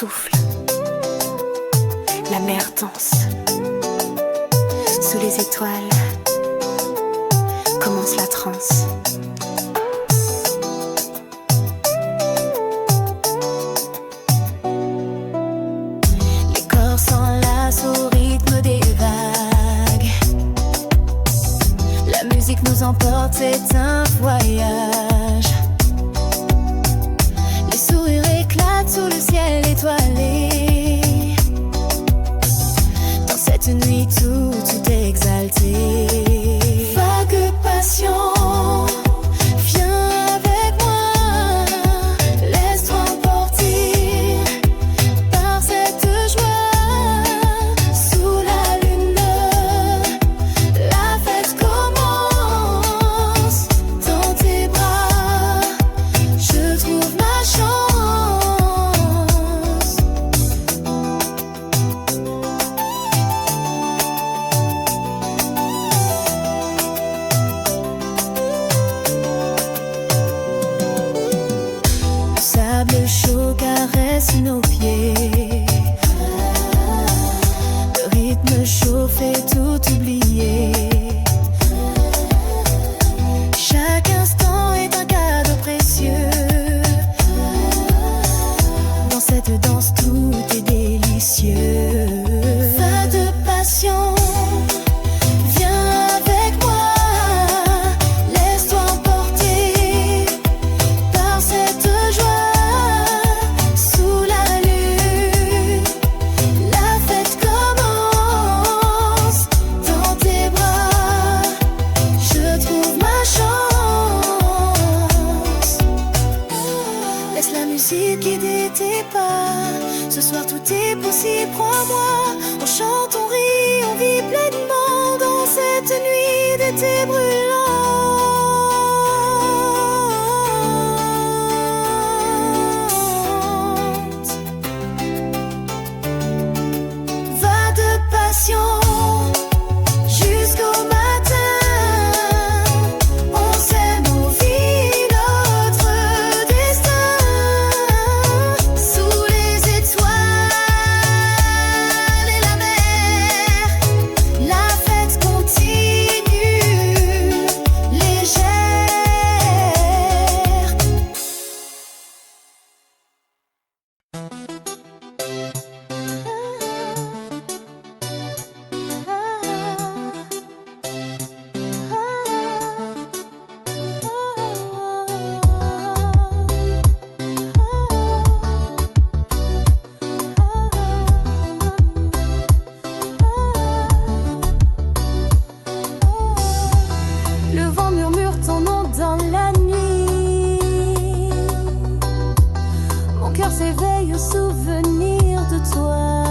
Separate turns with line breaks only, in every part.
souffle, la mer danse. Sous les étoiles commence la transe. Les corps s'enlacent au rythme des vagues. La musique nous emporte, c'est un voyage. Les sourires éclatent sous le ciel étoilé. Dans cette nuit tout est exalté. Vague passion, viens avec moi. Laisse-toi emporter par cette joie. Sous la lune, la fête commence. Dans tes bras, je trouve ma chance. Le sable chaud caresse nos pieds. Le rythme chaud fait tout oublier. Chaque instant est un cadeau précieux. Dans cette danse tout est délicieux. Va de passion, viens avec moi. Laisse-toi emporter par cette joie. Sous la lune, la fête commence. Dans tes bras, je trouve ma chance. Laisse la musique guider tes pas. Ce soir tout est possible, crois-moi. On chante, on rit, on vit pleinement dans cette nuit d'été brûlante. Va de passion jusqu'au matin. On s'aime, on vit notre destin. Sous les étoiles et la mer, la fête continue, légère. Le vent murmure ton nom dans la nuit. Mon cœur s'éveille au souvenir de toi.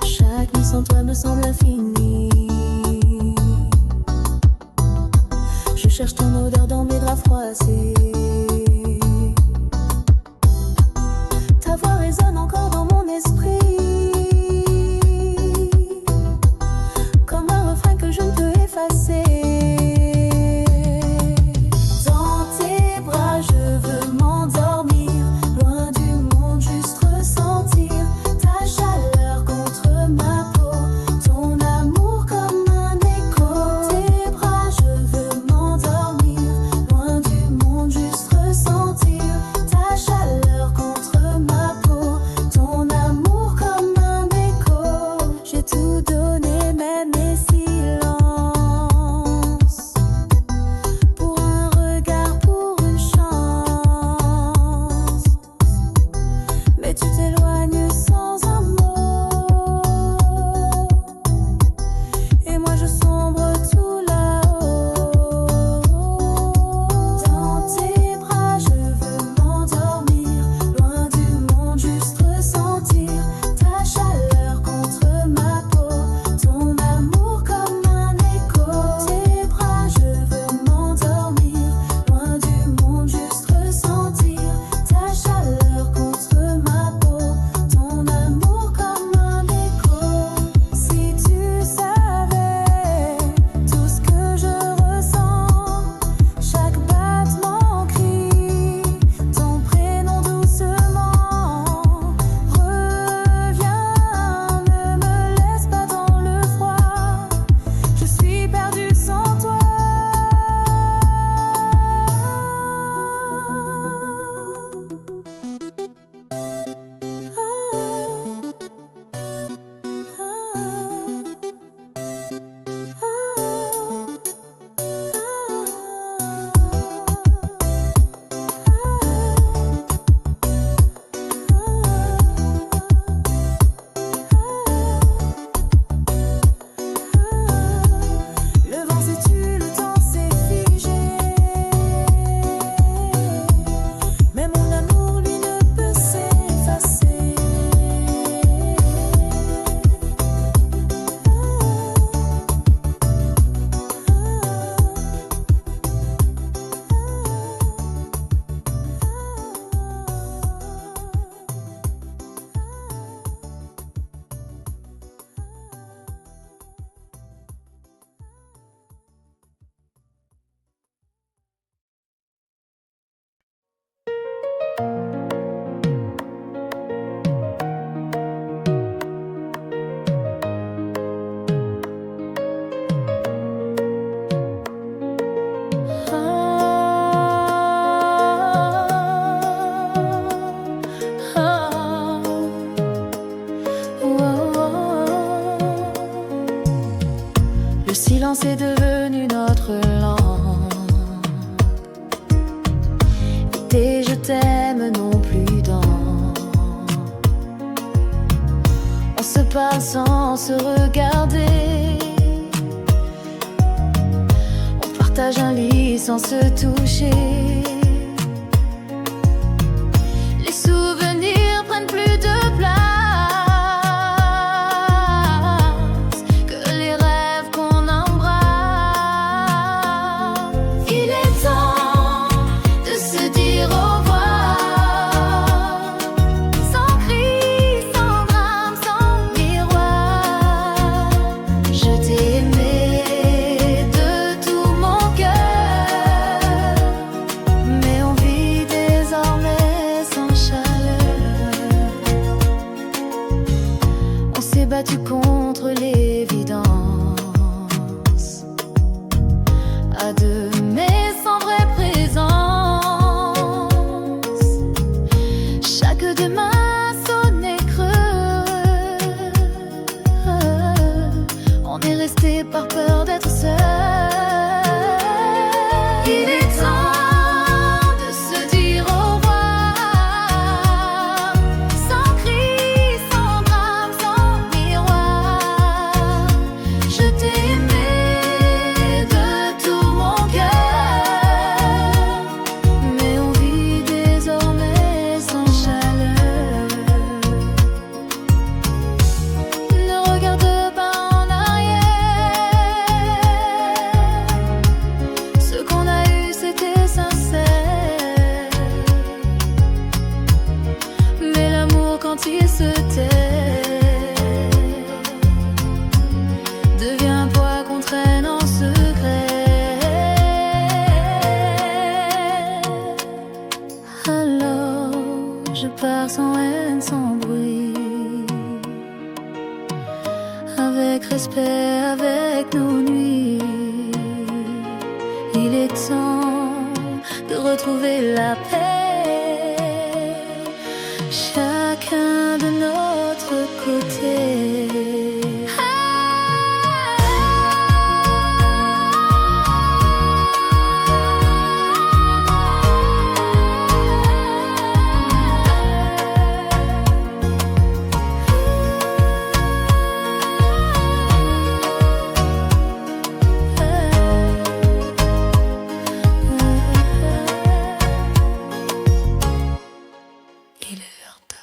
Chaque nuit sans toi me semble infinie. Je cherche ton odeur dans mes draps froissés. Ta voix résonne encore dans mon esprit. Comme un refrain que je ne peux effacer. Dans tes bras, je veux m'endormir. Loin du monde, juste ressentir ta chaleur contre ma peau. Ton amour comme un écho. Dans tes bras, je veux m'endormir. Loin du monde, juste bien sans se regarder. On partage un lit sans se toucher. Les souvenirs prennent plus de place que les rêves qu'on embrasse. Il est temps de se dire au revoir, sans cri, sans drame, sans miroir. Je t'ai aimé de tout mon cœur, mais on vit désormais sans chaleur. On s'est battu contre l'évidence, à deux mais sans vraie présence. Chaque demain sonnait creux. On est resté par peur d'être seul. Il est temps de se dire au revoir, sans cri, sans drame, sans miroir. Je t'ai aimé de tout mon cœur, mais on vit désormais sans chaleur. Ne regarde pas en arrière. Ce qu'on a eu, c'était sincère. Mais l'amour, quand il se tait, devient un poids qu'on traîne en secret. Alors je pars sans haine, sans bruit, avec respect, avec nos nuits. Il est temps de retrouver la paix, chacun de notre côté. Il est l'heure de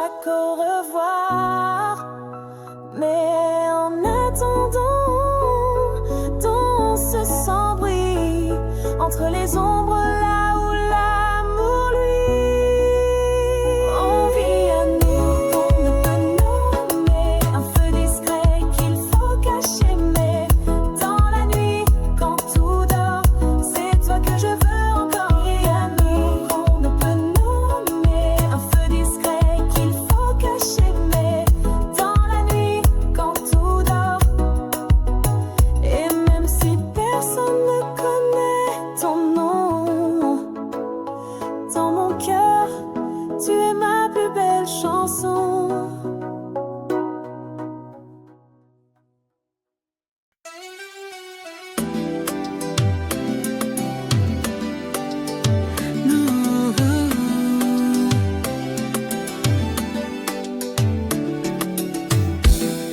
chaque au revoir. Mais en attendant, danse sans bruit entre les ombres là où l'amour lui. On vit à nous pour ne pas nommer, un feu discret qu'il faut cacher. Mais dans la nuit, quand tout dort, c'est toi que je veux encore. Et à nous qu'on ne peut nommer, un feu discret qu'il faut cacher. Mais dans la nuit, quand tout dort, et même si personne ne connaît ton nom, dans mon cœur, tu es ma plus belle chanson.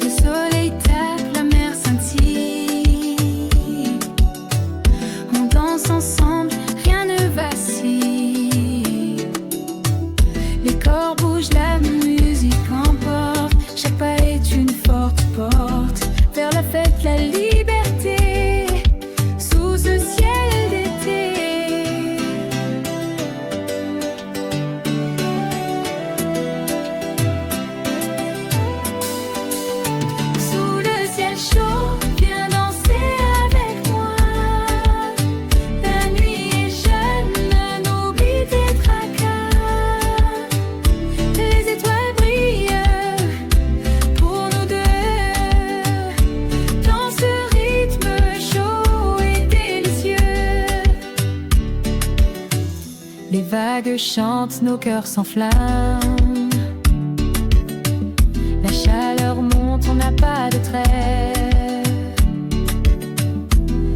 Le soleil tape, la mer scintille. On danse ensemble, rien ne vacille. Les corps bougent, la musique emporte. Chaque pas est une forte porte vers la fête, la liberté, sous ce ciel d'été. Sous le ciel chaud, viens danser avec moi. La nuit est jeune, n'oublie tes tracas. Les étoiles brillent pour nous deux. Dans ce rythme chaud et délicieux, les vagues chantent, nos cœurs s'enflamment. La chaleur monte, on n'a pas de trêve.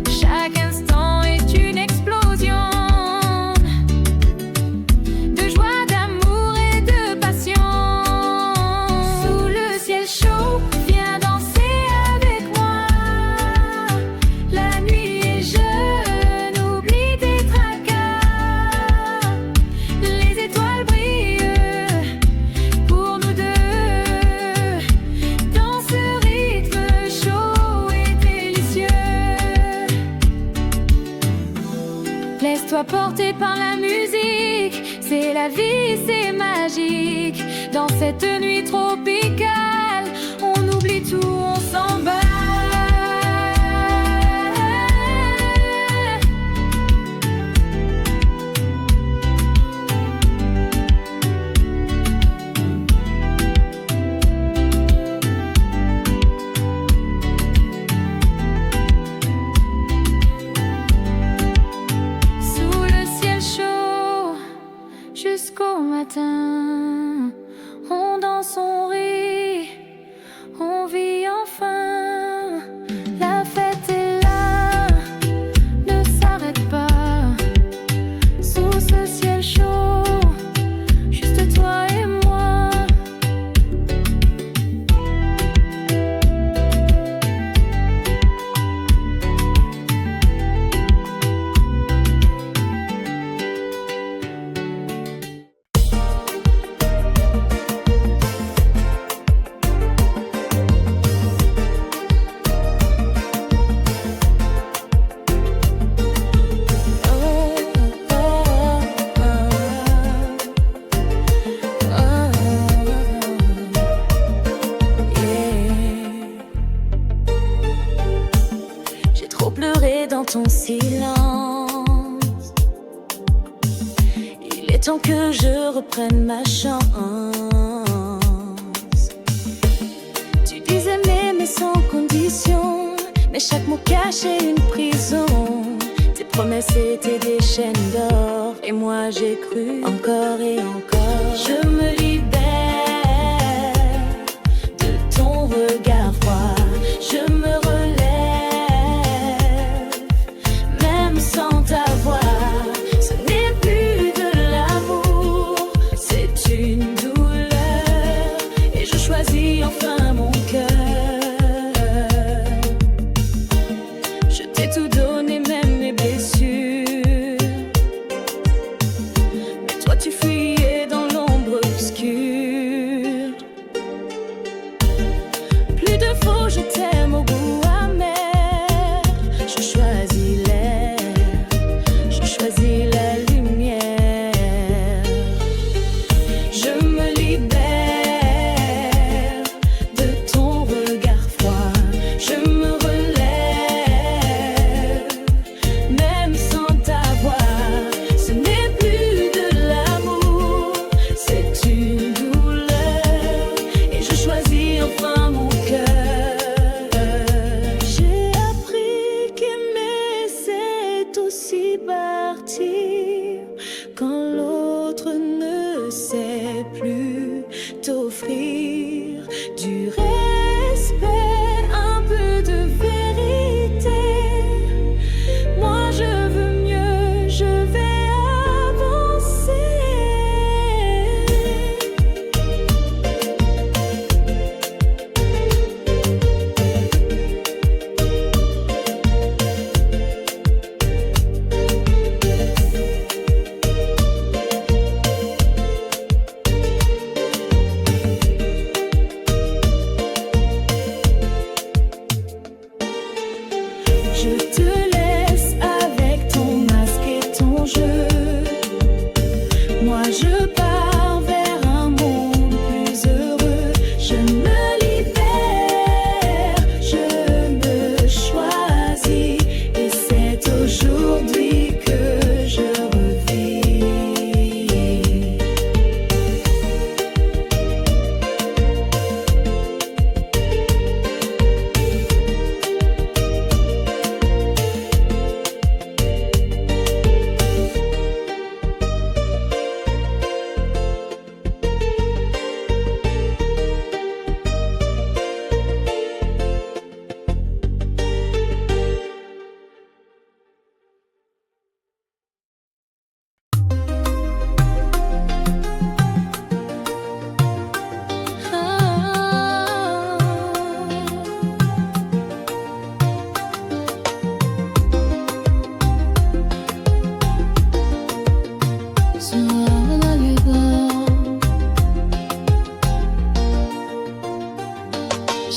Chaque instant est une explosion de joie, d'amour et de passion. Sous le ciel chaud, viens danser avec moi. La nuit est jeune, oublie tes tracas. Les étoiles brillent pour nous deux. Dans ce rythme chaud et délicieux, laisse-toi porter par la musique. C'est la vie, c'est magique. Dans cette nuit tropicale, on oublie tout, on s'emballe. Sous le ciel chaud, jusqu'au matin, on danse, on rit, on vit enfin. La fête est là, ne s'arrête pas. Sous ce ciel chaud, juste toi et moi. J'ai trop pleuré dans ton silence. Il est temps que je reprenne ma chance. Tu disais m'aimer sans condition, mais chaque mot cachait une prison. Tes promesses étaient des chaînes d'or, et moi j'ai cru encore et encore. Je me libère de ton regard froid. Je me relève, même sans t'avoir. Ce n'est plus de l'amour, c'est une douleur. Et je choisis enfin mon cœur. Je t'ai tout donné, même mes blessures. Mais toi tu fuyais dans l'ombre obscure.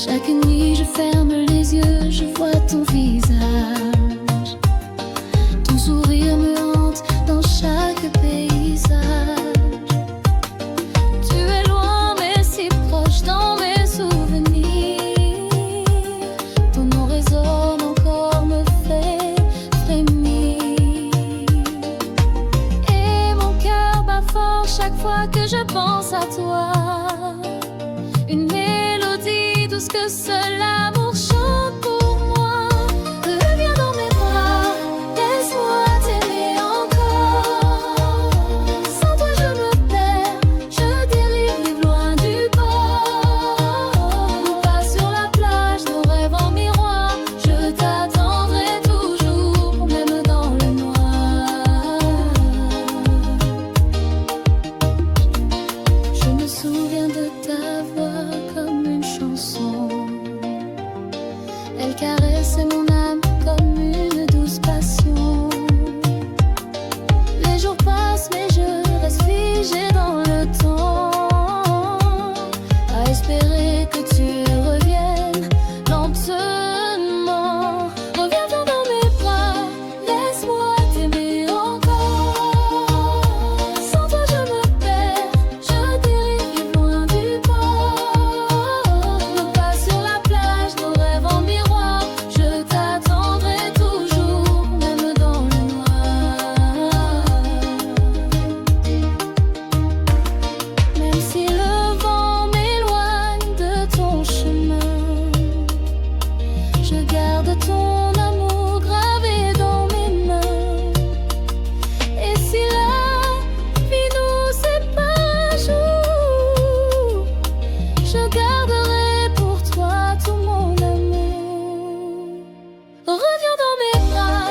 Chaque nuit je ferme les yeux, je vois ton visage. Ton sourire me hante dans chaque paysage. Tu es loin mais si proche dans mes souvenirs. Ton nom résonne encore, me fait frémir. Et mon cœur bat fort chaque fois que je pense à toi. Une mélodie douce que seul l'amour chante pour moi. Reviens dans mes bras, laisse-moi t'aimer encore. Sans toi je me perds, je dérive loin du port. Nous pas sur la plage, nos rêves en miroir. Je t'attendrai toujours, même dans le noir. Je me souviens de ta voix comme une chanson. Elle caressait mon âme comme une douce passion. Les jours passent mais je reste figée dans le temps, à espérer que tu reviennes lentement. Reviens dans mes bras, laisse-moi t'aimer encore. Sans toi je me perds, je dérive loin du port. Nos pas sur la plage, nos rêves en miroir. Je t'attendrai toujours, même dans le noir. Même si le vent m'éloigne de ton chemin, je garde ton amour gravé dans mes mains. Et si la vie nous sépare un jour, je garderai pour toi tout mon amour. Reviens dans mes bras,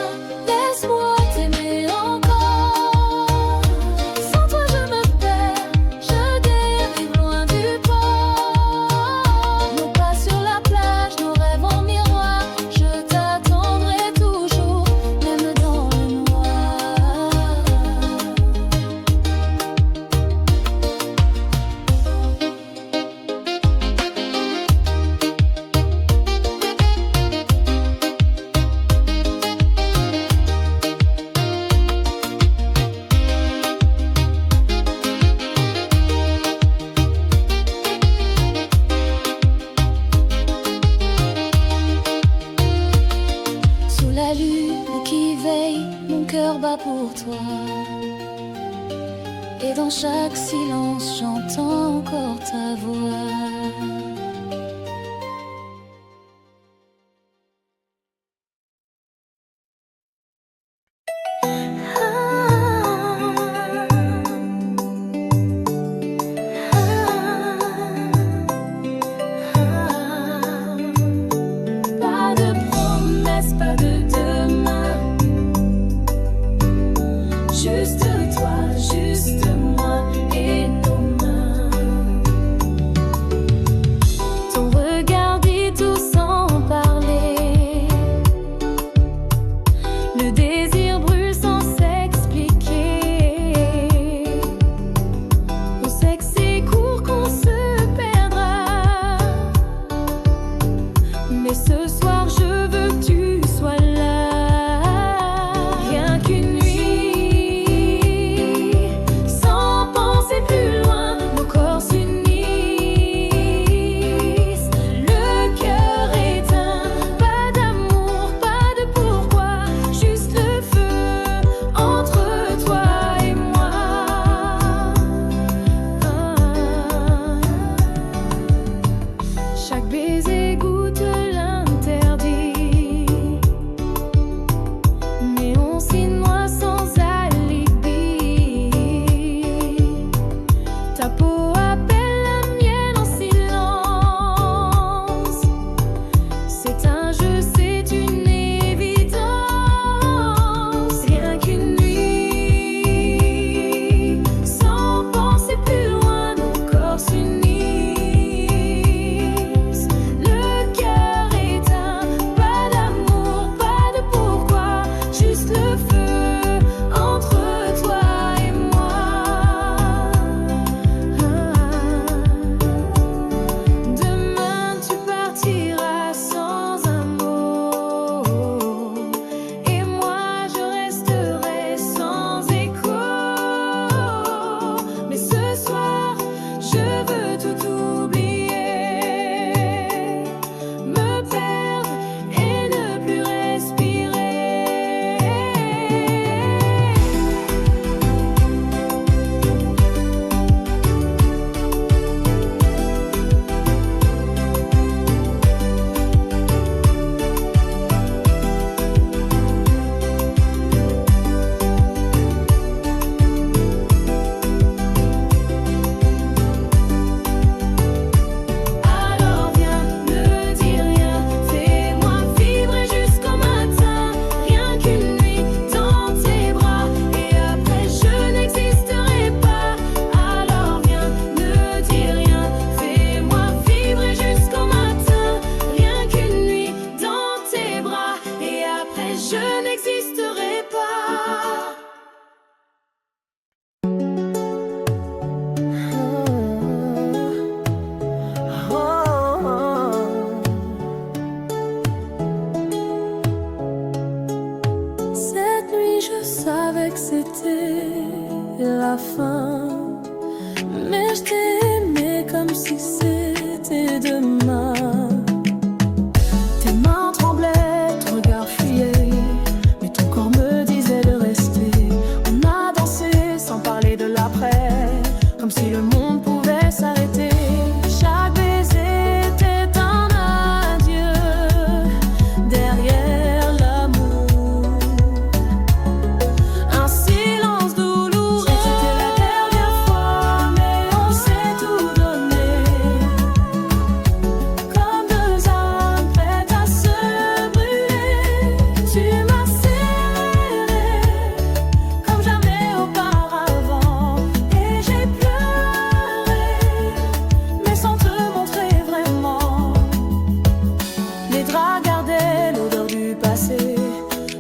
laisse-moi t'aimer encore. Sans toi je me perds, je dérive loin du port. Nos pas sur la plage, nos rêves en miroir. Je t'attendrai toujours, même dans le noir. Sous la lune qui veille, mon cœur bat pour toi. Et dans chaque silence, j'entends encore ta voix. Pas de promesses, pas de demain. Juste toi, juste moi et nos mains.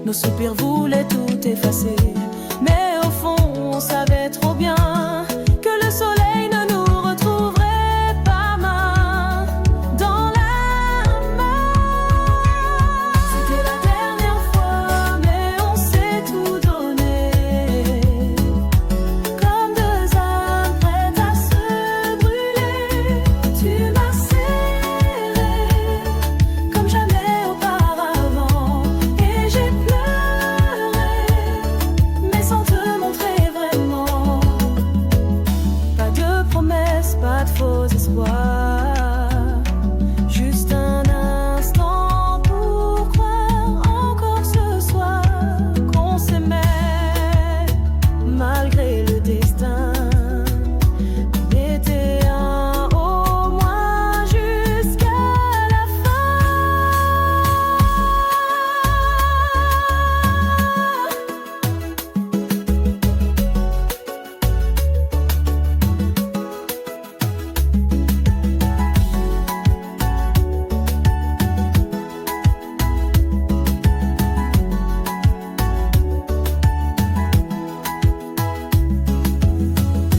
Nos soupirs voulaient tout effacer. Mais au fond, on savait trop bien que le soleil ne nous retrouverait pas main dans la main. C'était la dernière fois, mais on s'est tout donné. Comme deux âmes prêtes à se brûler, tu m'as serré comme jamais auparavant. Et j'ai pleuré, mais sans te montrer vraiment. Pas de promesses, pas de faux espoirs. Juste un instant pour croire encore ce soir qu'on s'aimait malgré le destin. On était un au moins jusqu'à la fin.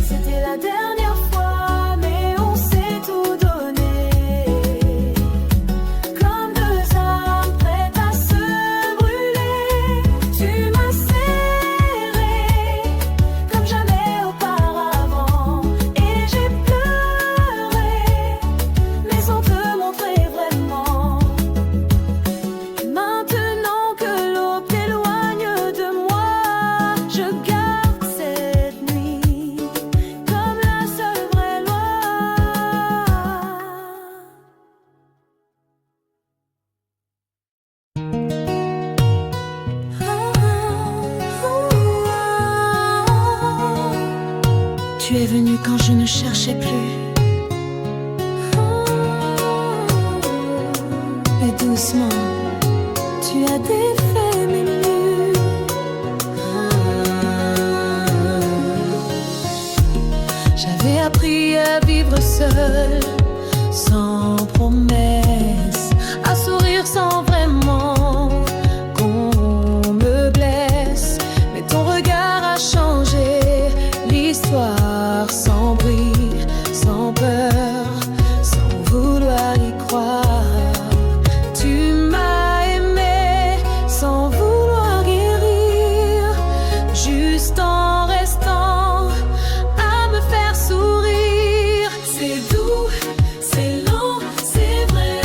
C'était la dernière fois, mais on s'est tout donné. Comme deux âmes prêtes à se brûler, tu m'as serré comme jamais auparavant. Et j'ai pleuré, mais sans te montrer vraiment. Maintenant que l'aube t'éloigne de moi, je garde cette nuit comme la seule vraie loi. Tu es venu quand je ne cherchais plus. Et doucement, tu as défait mes murs. J'avais appris à vivre seul, sans promesse, à sourire sans vraiment qu'on me blesse. Mais ton regard a changé l'histoire, sans bruit, sans peur, sans vouloir y croire. Tu m'as aimé sans vouloir guérir, juste en restant à me faire sourire. C'est doux, c'est lent, c'est vrai.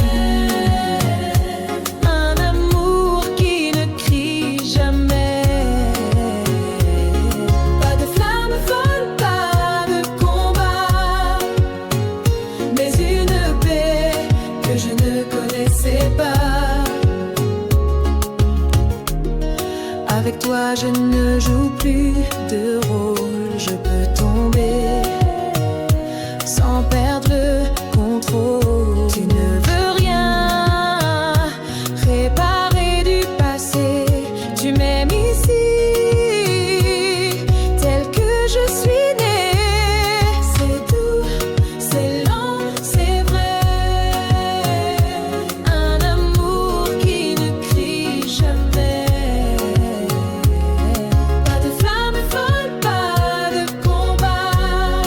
Un amour qui ne crie jamais. Pas de flamme folle, pas de combat, mais une paix que je ne connaissais pas. Avec toi je ne joue plus de rôle, je peux tomber sans perdre le contrôle. Tu ne veux rien réparer du passé, tu m'aimes ici tel que je suis née. C'est doux, c'est lent, c'est vrai. Un amour qui ne crie jamais. Pas de flamme folle, pas de combat,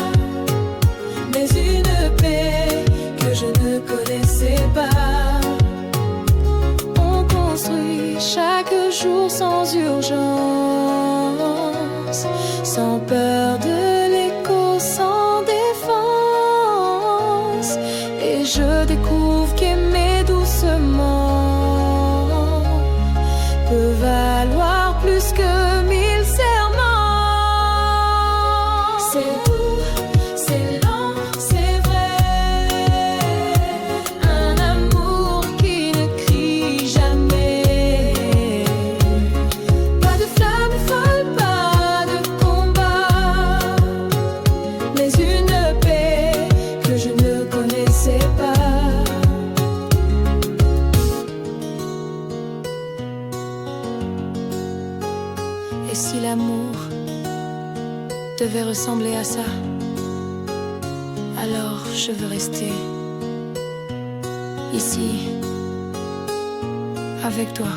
mais une paix que je ne connaissais pas. On construit chaque jour sans urgence, sans peur de l'écho, sans défense. Et je découvre qu'aimer doucement peut valoir plus que 1000 serments. C'est doux, c'est lent, c'est vrai. Un amour qui ne crie jamais. Pas de flamme folle, pas de combat, mais une paix que je ne connaissais pas. Et si l'amour devait ressembler à ça, alors je veux rester ici avec toi.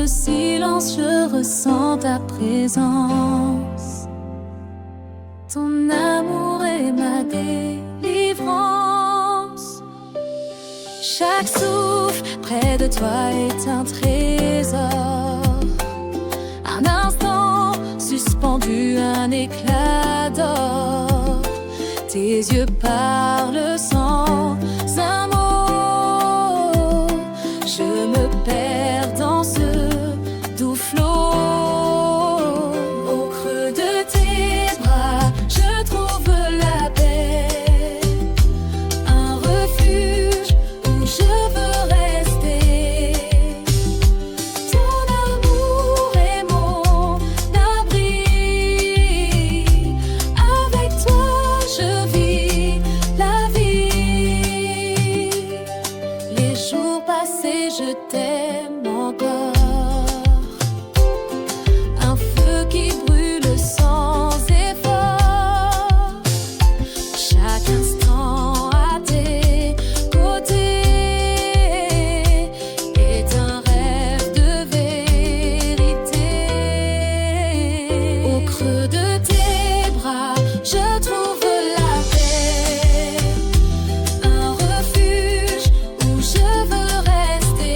silence, je ressens ta présence. Ton amour est ma délivrance. Chaque souffle près de toi est un trésor. Un instant suspendu, un éclat d'or. Tes yeux parlent sans un mot. Je me perds dans ce doux flot. Au creux de tes bras, je trouve la paix. Un refuge où je veux rester. Ton amour est mon abri. Avec toi, je vis la vie. Les jours passés, je t'aime encore. Un feu qui brûle sans effort. Chaque instant à tes côtés est un rêve de vérité. Au creux de tes bras, je trouve la paix. Un refuge où je veux rester.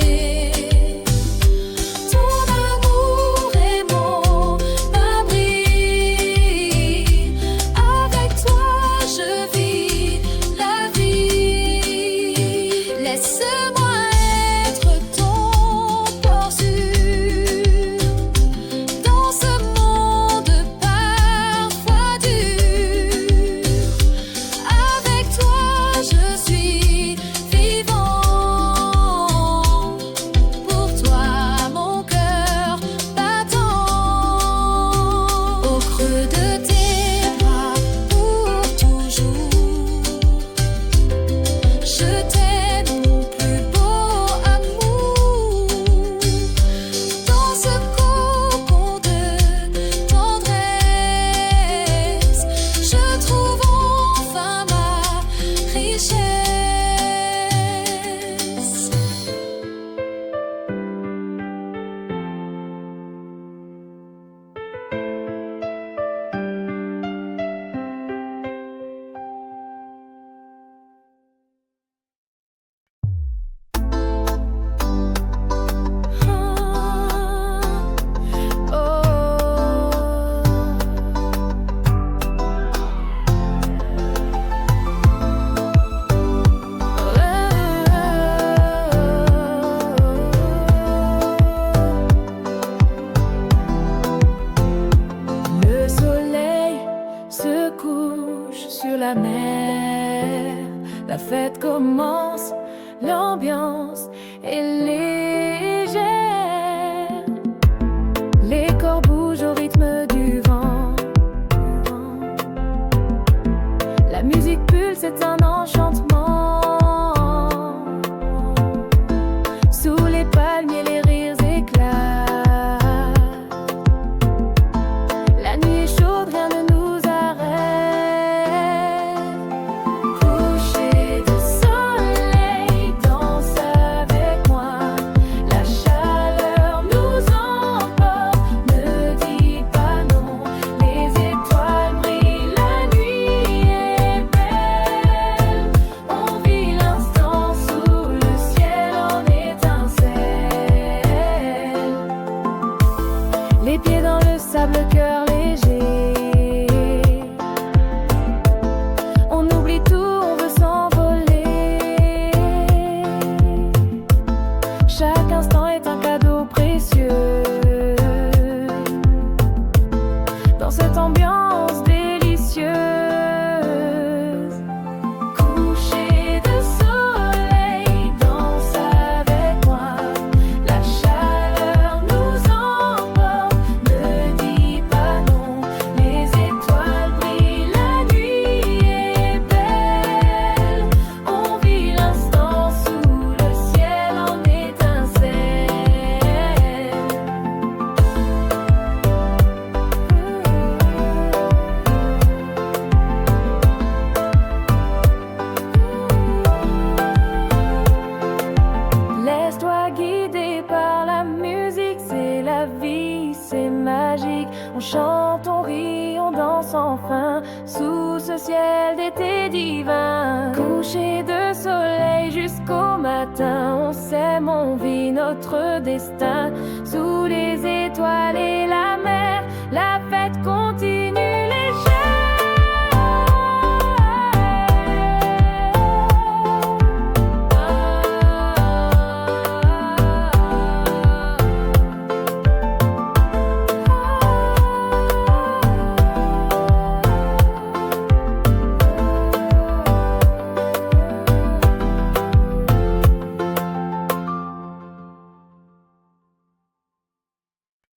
chante, on rit, on danse enfin sous ce ciel d'été divin. Coucher de soleil jusqu'au matin, on s'aime, on vit notre destin sous les étoiles et la mer. La fête continue légère.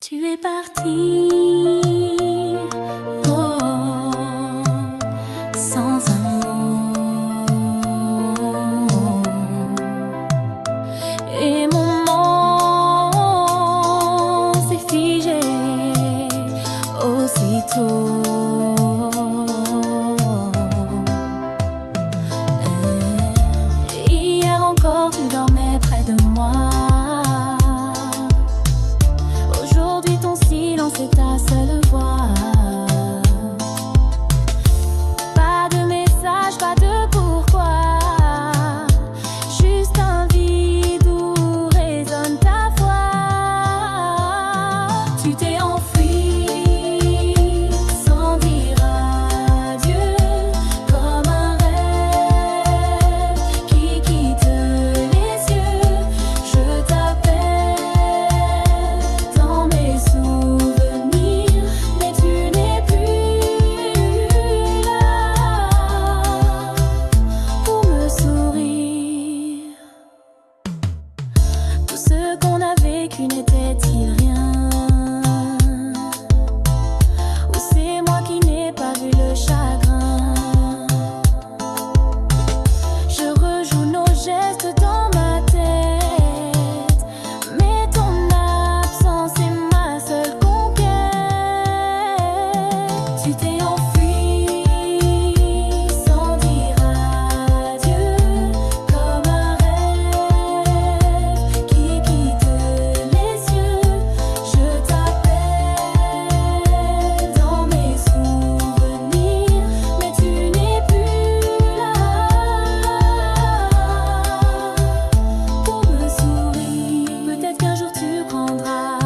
Tu es parti, oh, sans un mot, et mon monde s'est figé aussitôt. Hier encore tu dormais près de moi. C'est ta seule voix. Pas de message, pas de pourquoi. Juste un vide où résonne ta voix. Tu t'es enfui sans dire adieu, comme un rêve qui quitte les yeux. Je t'appelle dans mes souvenirs. N'était-il rien? Ou c'est moi qui n'ai pas vu le chagrin? Je rejoue nos gestes dans ma tête, mais ton absence est ma seule conquête. Tu t'es enfui sans dire adieu, comme un rêve qui quitte les yeux. Je t'appelle dans mes souvenirs, mais tu n'es plus là pour me sourire. Peut-être qu'un jour tu prendras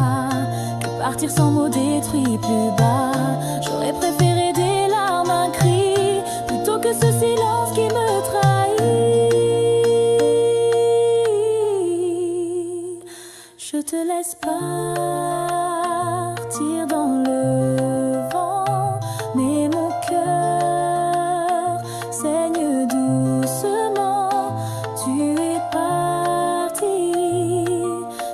que partir sans mots détruit plus bas. J'aurais préféré des larmes, un cri, plutôt que ce silence qui me trahit. Je te laisse partir dans le vent, mais mon cœur saigne doucement. Tu es parti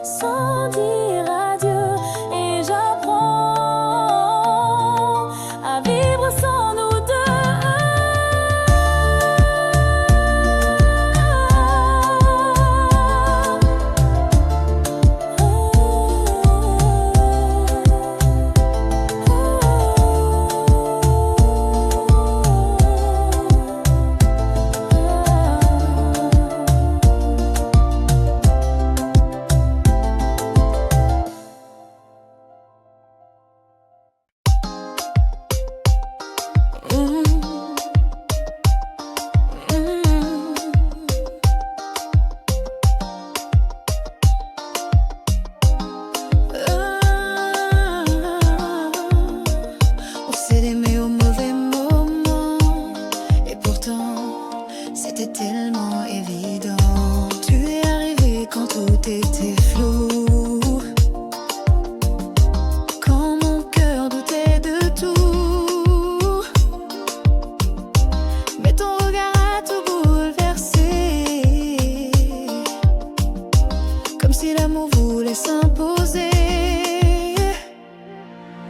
sans dire adieu, et j'apprends à vivre sans nous deux. On s'est aimé au mauvais moment, et pourtant c'était tellement évident. Tu es arrivé quand tout était flou, quand mon cœur doutait de tout. Mais ton regard a tout bouleversé, comme si l'amour voulait s'imposer.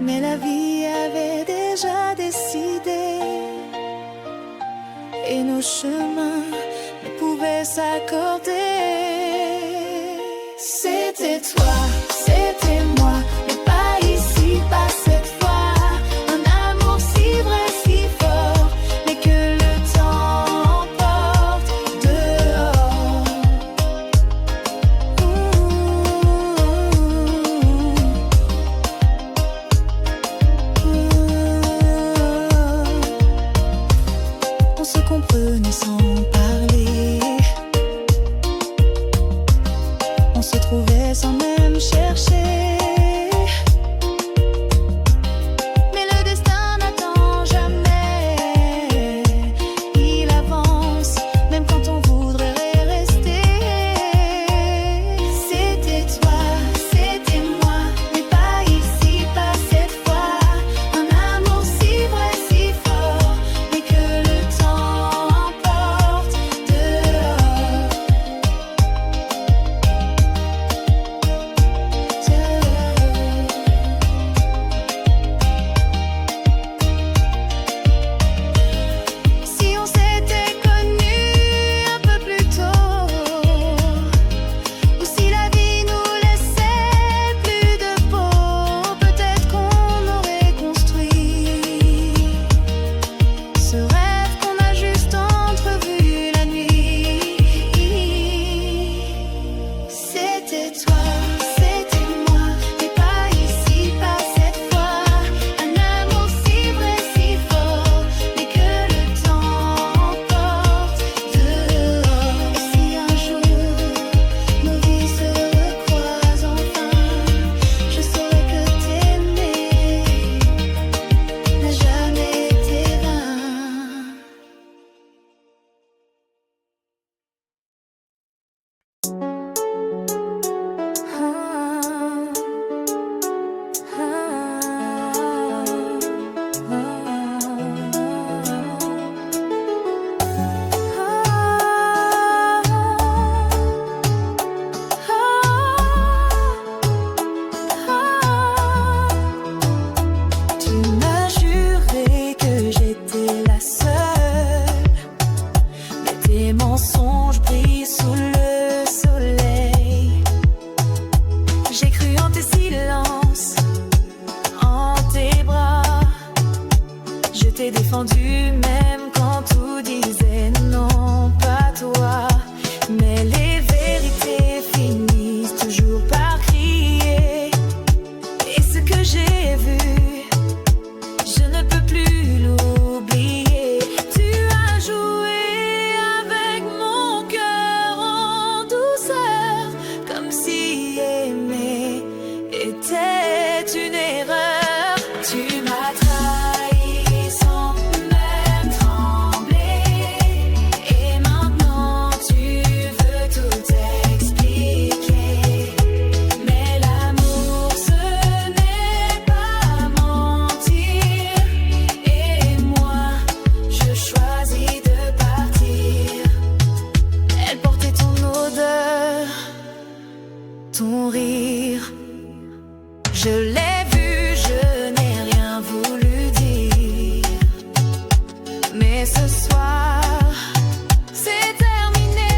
Mais la vie avait déjà décidé, et nos chemins ne pouvaient s'accorder. C'était toi, c'était moi, mais pas ici, pas cette fois. Un amour si vrai, si fort, mais que le temps emporte dehors.
sans même chercher. Mais le destin n'attend jamais. Il avance, même quand on voudrait rester. C'était toi, c'était moi, mais pas ici, pas cette fois. Un amour si vrai, si fort, mais que le temps emporte dehors. Si on s'était connus un peu plus tôt, ou si la vie nous laissait plus de peau, peut-être qu'on aurait construit ce rêve qu'on a juste entrevu la nuit. C'était toi, c'était moi, mais pas ici, pas cette fois. Un amour si vrai, si fort, mais que le temps emporte dehors. Et si un jour nos vies se recroisent enfin, je saurais que t'aimer n'a jamais été vain. Tu m'as juré que j'étais la seule, mais tes mensonges brillent sous le soleil. J'ai cru en tes silences, en tes bras. Je t'ai défendu même quand tout disait non, pas toi. Mais les vérités finissent toujours par crier. Et ce que j'ai vu, je ne peux plus l'oublier. Tu as joué avec mon cœur en douceur, comme si aimer était une erreur. Tu m'as trahi sans même trembler. Et maintenant tu veux tout expliquer. Mais l'amour ce n'est pas mentir. Et moi je choisis de partir. Elle portait ton odeur, ton rire. Je l'ai vu, je n'ai rien voulu dire. Mais ce soir, c'est terminé.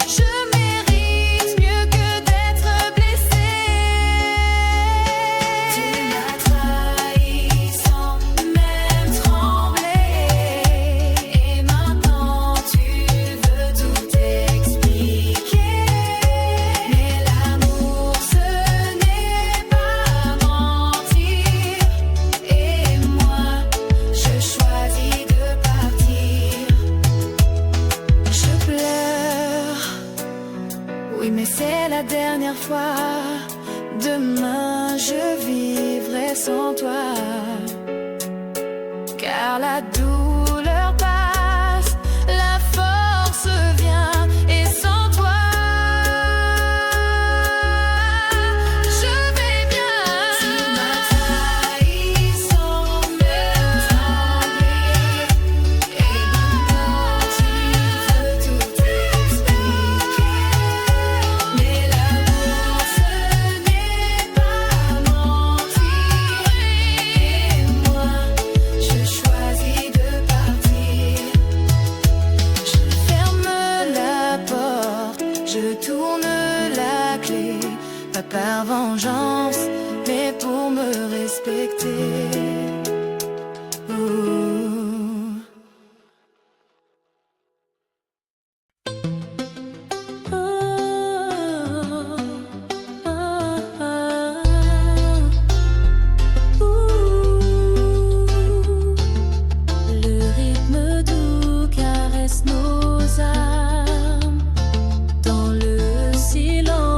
Je mérite mieux que d'être blessée. Tu m'as trahi sans même trembler. Et maintenant tu veux tout expliquer. Mais l'amour ce n'est pas mentir. Et moi je choisis de partir. Je pleure, oui mais c'est la dernière fois. Demain je vivrai sans toi. Car la douleur passe, la force vient. Et sans toi je vais bien. Tu m'as trahi sans même trembler. Et maintenant tu veux tout expliquer. Mais l'amour ce n'est pas mentir. Et moi je choisis de partir. Je ferme la porte, je tourne la clé. Pas par vengeance, mais pour me respecter. Ouh.
silence.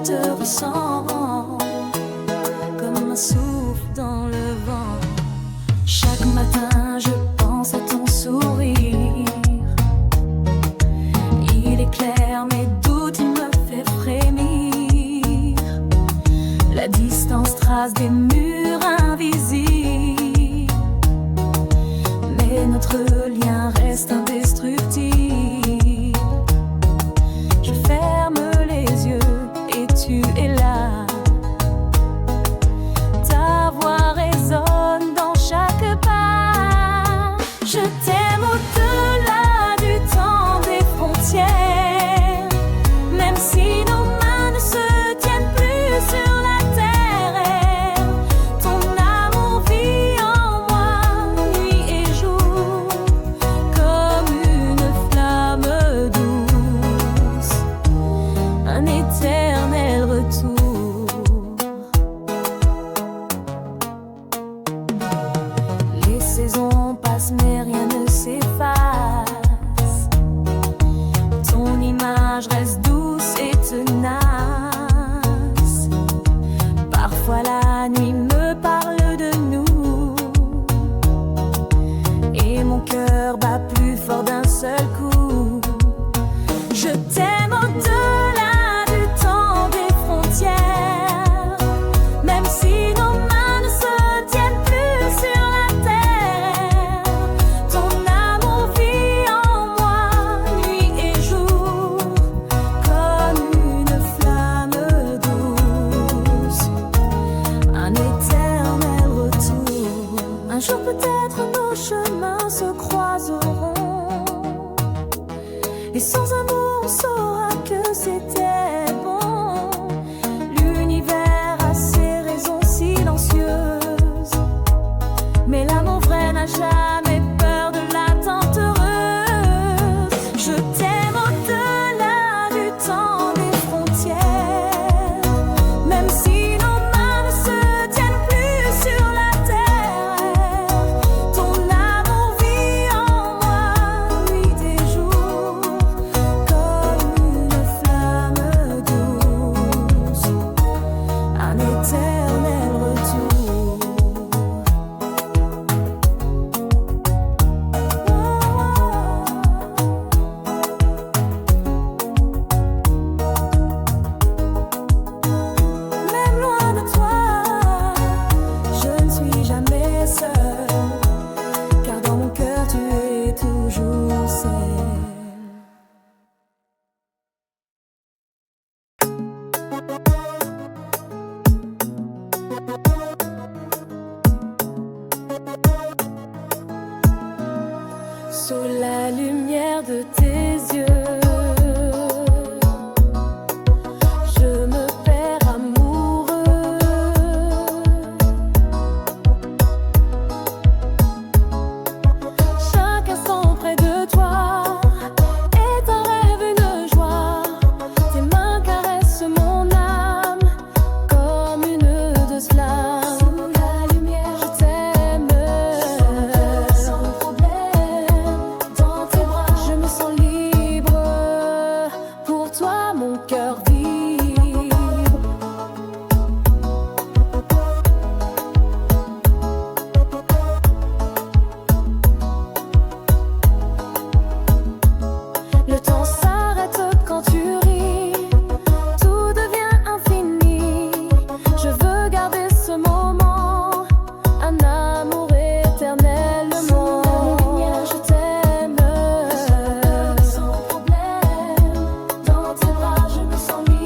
te ressemble comme un souffle dans le vent. Chaque matin je pense à ton sourire. Il est clair, mes doutes, il me fait frémir. La distance trace des murs invisibles, mais notre lien reste indestructible. Je ferme les yeux et tu es là. Ta voix résonne dans chaque pas. Je t'aime au-delà du temps des frontières, même si nos mains ne se tiennent plus sur la terre. Ton amour vit en moi, nuit et jour, comme une flamme douce, un éternel retour. Les saisons passent mais rien ne s'efface. Ton image reste douce et tenace. Parfois la nuit me parle de nous, et mon cœur bat plus fort d'un seul coup. Je t'aime au-delà du temps des frontières, même si nos mains ne se tiennent plus sur la terre. Ton amour vit en moi, nuit et jour, comme une flamme douce, un éternel retour. Un jour peut-être nos chemins se croiseront, et sans amour on saura que c'était bon. L'univers a ses raisons silencieuses, mais l'amour vrai n'a jamais peur de l'attente heureuse. Je t'aime au-delà du temps des frontières, même si nos mains ne se tiennent plus sur la terre. Ton amour vit en moi, nuit et jour, comme une flamme douce, un éternel retour. Même loin de toi, je ne suis jamais seule, car dans mon cœur tu es toujours seule. Sous la lumière de tes yeux, je me perds amoureux. Chaque instant près de toi est un rêve, une joie. Tes mains caressent mon âme comme une douce flamme. Sous la lumière, je t'aime sans problème. Dans tes bras, je me sens libre. Pour toi, mon cœur vibre. Le temps s'arrête quand tu ris, tout devient infini. Je veux garder ce moment, un amour éternel. Mon lumière, je t'aime sans problème. Dans tes bras, je me sens libre.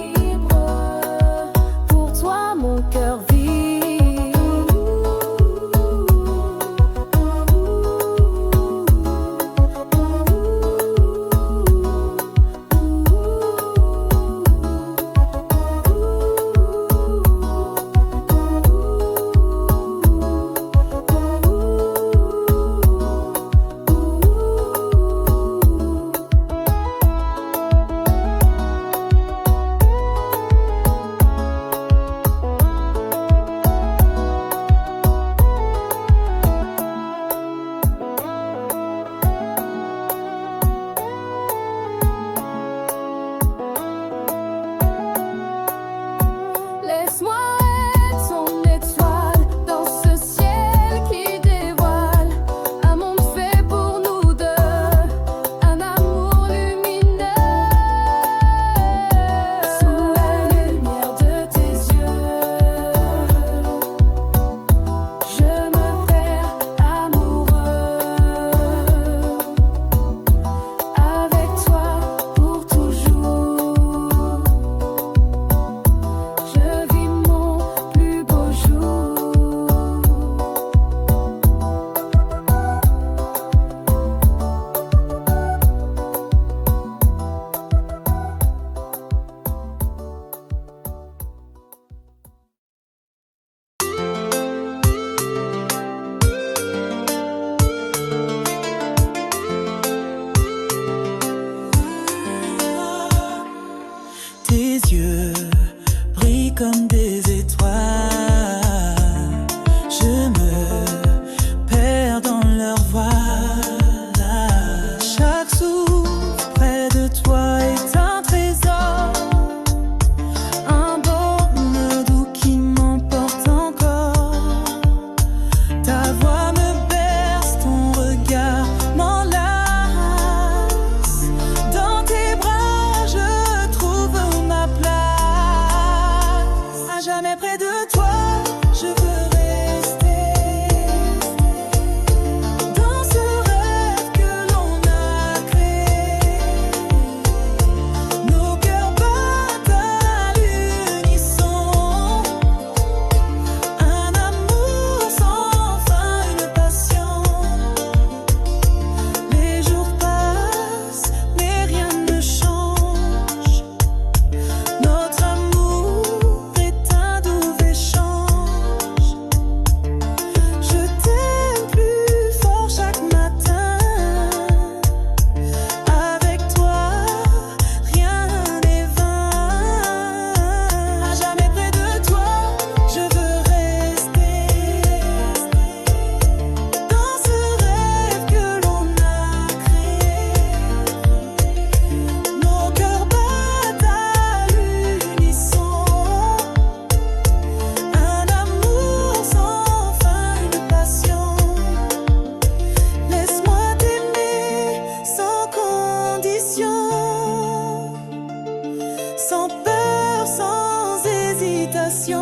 sans peur, sans hésitation.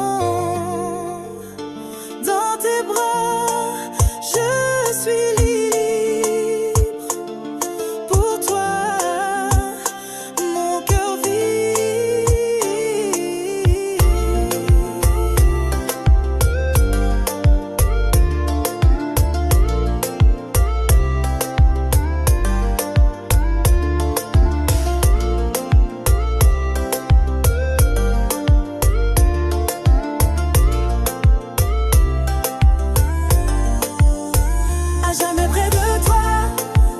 Dans tes bras, je suis libre. Pour toi, mon cœur vit. À jamais près de toi,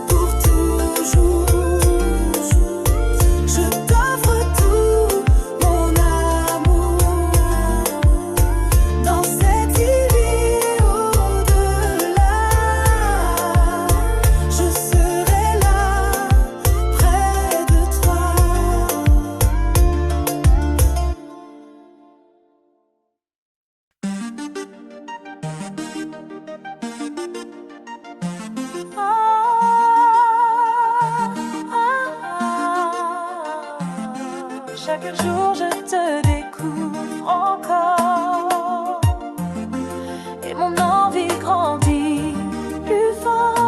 pour toujours. Je t'offre tout mon amour. Dans cette île au-delà, je serai là, près de toi. Chaque jour je te découvre encore et mon envie grandit plus fort.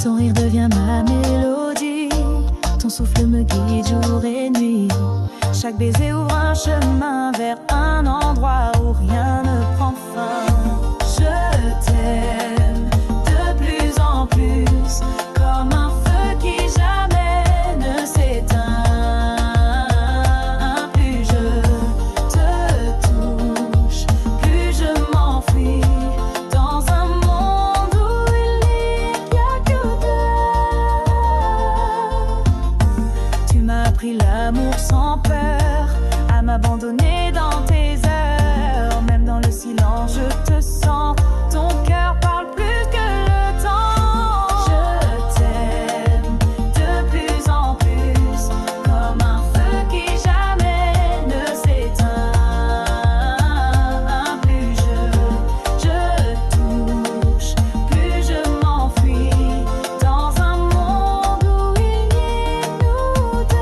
Ton rire devient ma mélodie, ton souffle me guide jour et nuit. Chaque baiser ouvre un chemin vers un endroit où rien ne prend fin. Je t'aime de plus en plus, comme un feu qui jamais ne s'éteint. Plus je te touche, plus je m'enfuis dans un monde où il n'y a que toi. Tu m'as appris l'amour sans peur, à m'abandonner dans tes heures. Même dans le silence je te sens, ton cœur parle plus que le temps. Je t'aime de plus en plus, comme un feu qui jamais ne s'éteint. Plus je touche, plus je m'enfuis dans un monde où il n'y a nous deux.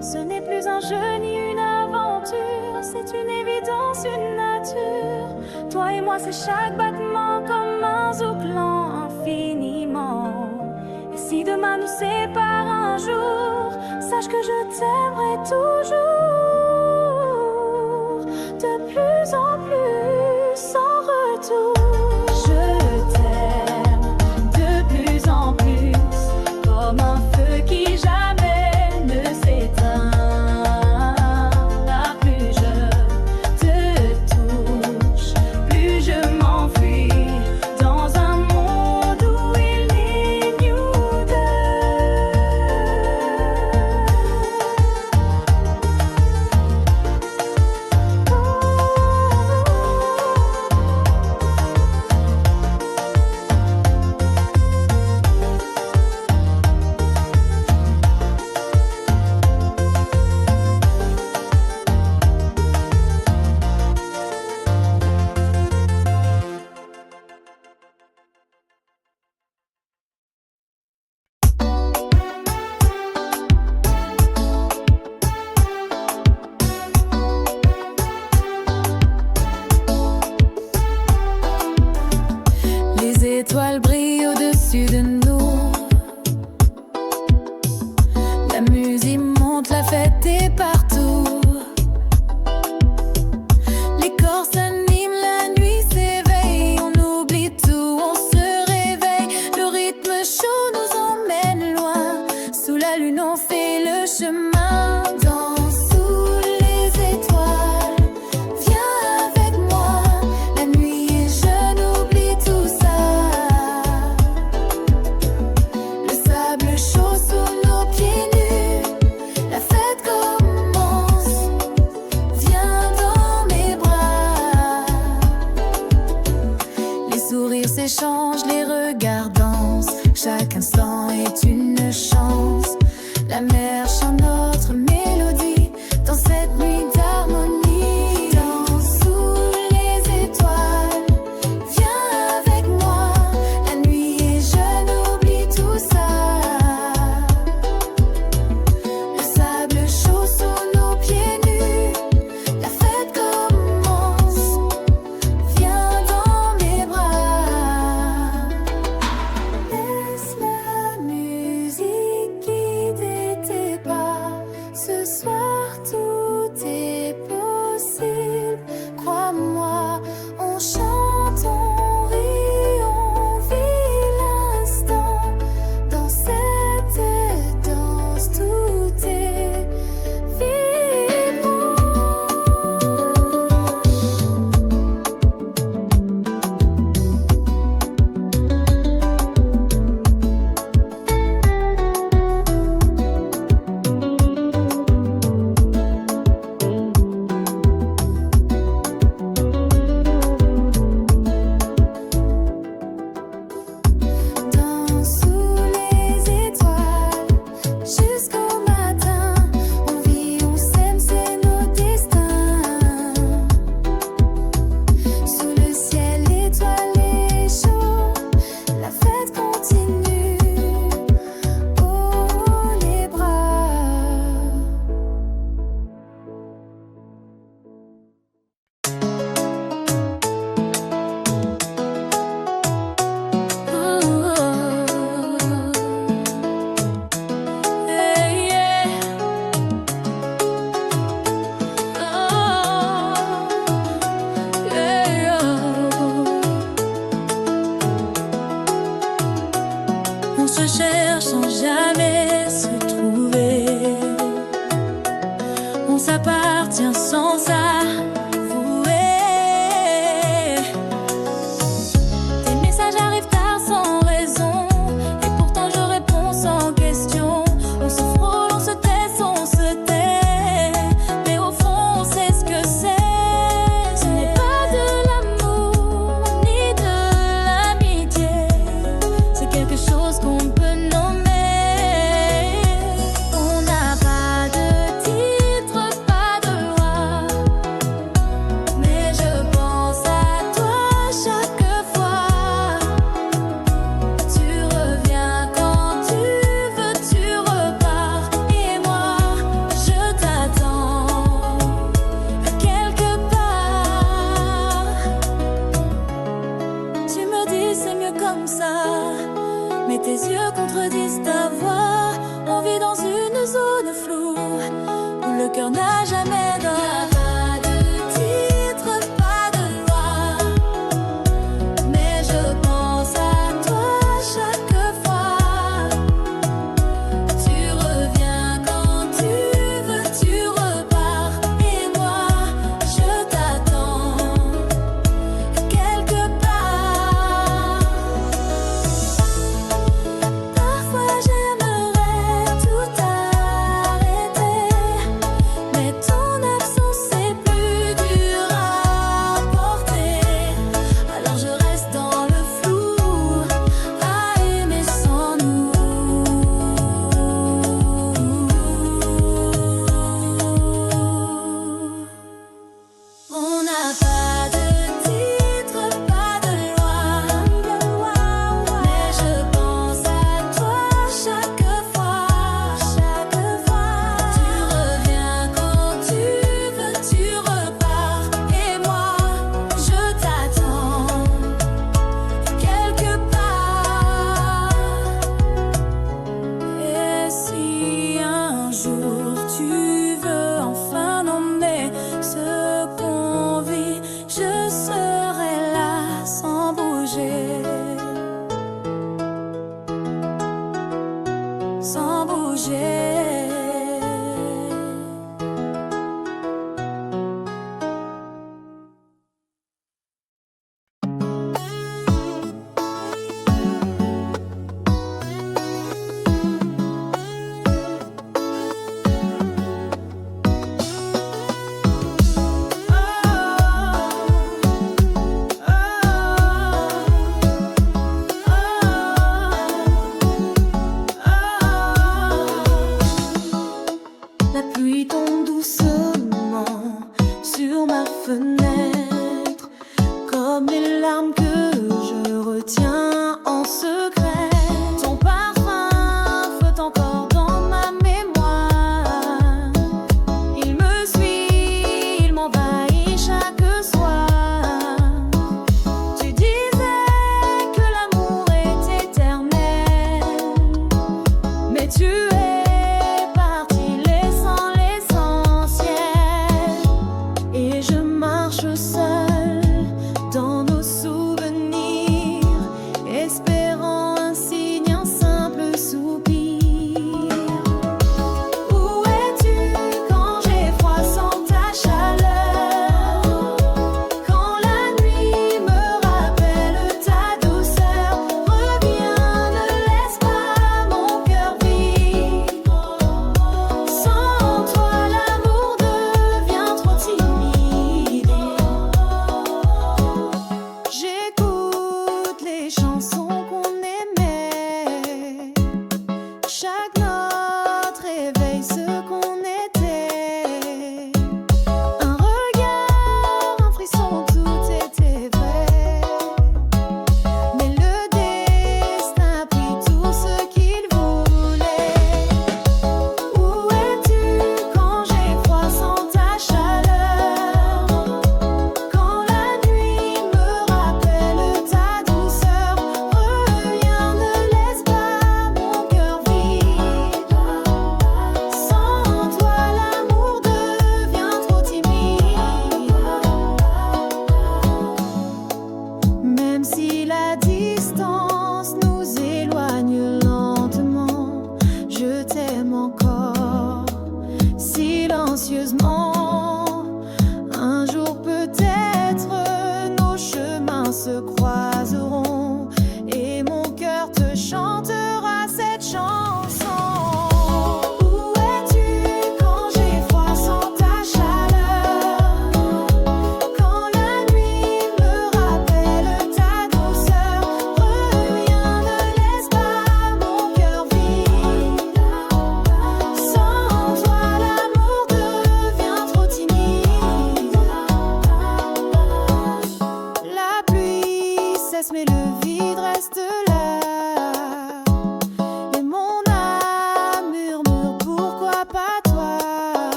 Ce n'est plus un jeu ni une aventure, c'est une évidence, une nature. Toi et moi, c'est chaque battement comme un zouk lent infiniment. Et si demain nous sépare un jour, sache que je t'aimerai toujours. De plus en plus, sans retour. Je t'aime de plus en plus, comme un feu qui jamais ne s'éteint. Plus je te touche, plus je m'enfuis dans un monde où il n'y a nous deux.
m'appartient sans avouer. Tes messages arrivent tard sans raison, et pourtant je réponds sans question. On se frôle, on se teste, on se tait, mais au fond on sait ce que c'est. Ce n'est pas de l'amour ni de l'amitié, c'est quelque chose qu'on peut nommer. On n'a pas de titre, pas de loi, mais je pense à toi chaque fois. Tu reviens quand tu veux, tu repars, et moi je t'attends quelque part. Tu me dis c'est mieux comme ça, mais tes yeux contredisent ta voix. On vit dans une zone floue où le cœur n'a jamais d'or. Pas de titre, pas de loi, mais je pense à toi chaque fois. Tu reviens quand tu veux, tu repars, et moi je t'attends quelque part. Parfois j'aimerais tout arrêter, mais ton absence est plus dure à porter. Alors je reste dans le flou, à aimer sans nous. On n'a pas de titre, pas de loi, mais je pense à toi chaque fois. Tu reviens quand tu veux, tu repars, et moi je t'attends quelque part. Et si un jour tu veux enfin nommer ce qu'on vit, je serai là sans bouger, sans bouger. La pluie tombe doucement sur ma fenêtre, comme les larmes que je retiens en secret. Ton parfum flotte encore dans ma mémoire. Il me suit, il m'envahit chaque soir. Tu disais que l'amour est éternel, mais tu es parti laissant l'essentiel. Et je marche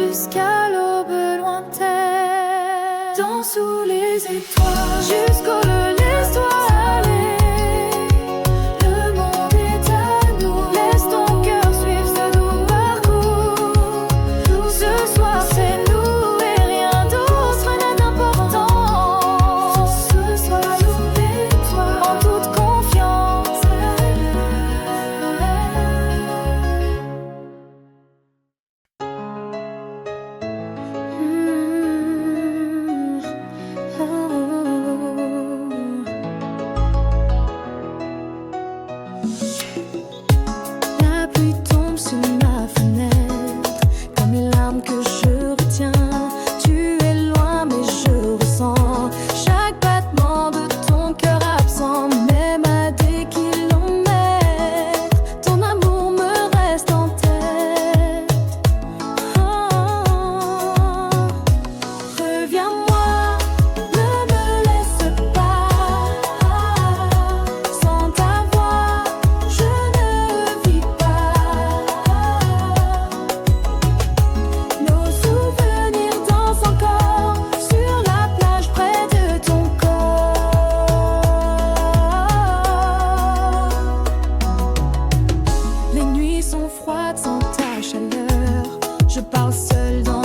jusqu'à l'aube lointaine. Dans sous les étoiles, jusqu'au le laisse-toi aller. Le monde est à nous, laisse ton cœur suivre ce doux parcours. Ce soir c'est nous et rien d'autre n'a d'importance. Ce soir l'aube et toi, en toute confiance. La pluie tombe sur ma fenêtre, comme les larmes que je retiens. Tu es loin mais je ressens chaque battement de ton cœur absent. Même à des kilomètres, ton amour me reste en tête. Reviens-moi, ne me laisse pas. Sans ta voix, je ne vis pas. Nos souvenirs dansent encore sur la plage près de ton corps. Les nuits sont froides sans ta chaleur. Je parle seul dans